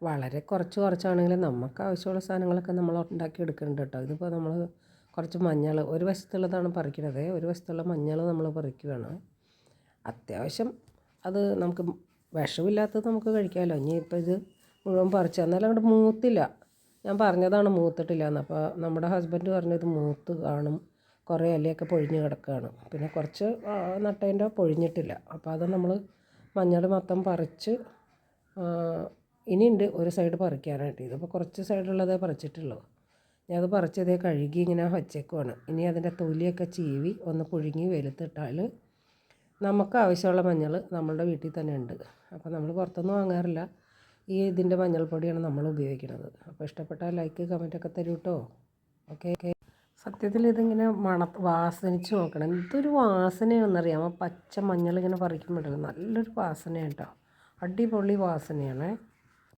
വളരെ കുറച്ചാണെങ്കിലും നമുക്ക് ആവശ്യമുള്ള സാധനങ്ങളൊക്കെ നമ്മൾ ഉണ്ടാക്കി എടുക്കുന്നുണ്ട് കേട്ടോ. ഇതിപ്പോൾ നമ്മൾ കുറച്ച് മഞ്ഞൾ ഒരു വശത്തുള്ളതാണ് പറിക്കണത്, ഒരു വശത്തുള്ള മഞ്ഞൾ നമ്മൾ പറിക്കുകയാണ്. അത്യാവശ്യം അത് നമുക്ക് വിഷമില്ലാത്തത് നമുക്ക് കഴിക്കാമല്ലോ. ഇനിയിപ്പോൾ ഇത് മുഴുവൻ പറിച്ച് എന്നാലും അങ്ങോട്ട് മൂത്തില്ല. ഞാൻ പറഞ്ഞതാണ് മൂത്തിട്ടില്ല എന്ന്. അപ്പോൾ നമ്മുടെ ഹസ്ബൻഡ് പറഞ്ഞത് മൂത്ത് കാണും, കുറേ ഇലയൊക്കെ പൊഴിഞ്ഞ് കിടക്കുകയാണ്. പിന്നെ കുറച്ച് നട്ടതിൻ്റെ പൊഴിഞ്ഞിട്ടില്ല. അപ്പോൾ അത് നമ്മൾ മഞ്ഞൾ മൊത്തം പറിച്ച് ഇനിയുണ്ട് ഒരു സൈഡ് പറിക്കാനായിട്ട്. ഇതിപ്പോൾ കുറച്ച് സൈഡുള്ളതേ പറിച്ചിട്ടുള്ളൂ. ഞാൻ അത് പറിച്ചതേ കഴുകി ഇങ്ങനെ വച്ചേക്കുവാണ്. ഇനി അതിൻ്റെ തൊലിയൊക്കെ ചീവി ഒന്ന് പുഴുങ്ങി വെയിലത്തിട്ടാൽ നമുക്ക് ആവശ്യമുള്ള മഞ്ഞൾ നമ്മളുടെ വീട്ടിൽ തന്നെ ഉണ്ട്. അപ്പോൾ നമ്മൾ പുറത്തൊന്നും വാങ്ങാറില്ല. ഇതിൻ്റെ മഞ്ഞൾപ്പൊടിയാണ് നമ്മൾ ഉപയോഗിക്കുന്നത്. അപ്പോൾ ഇഷ്ടപ്പെട്ടാൽ ലൈക്ക് കമൻറ്റൊക്കെ തരൂ കേട്ടോ. ഓക്കെ. സത്യത്തിൽ ഇതിങ്ങനെ വാസനിച്ച് നോക്കണം. എന്തൊരു വാസനയാണെന്നറിയാമോ? പച്ച മഞ്ഞൾ ഇങ്ങനെ പറിക്കുമ്പോഴല്ലോ നല്ലൊരു വാസനയാണ് കേട്ടോ. അടിപൊളി വാസനയാണ്.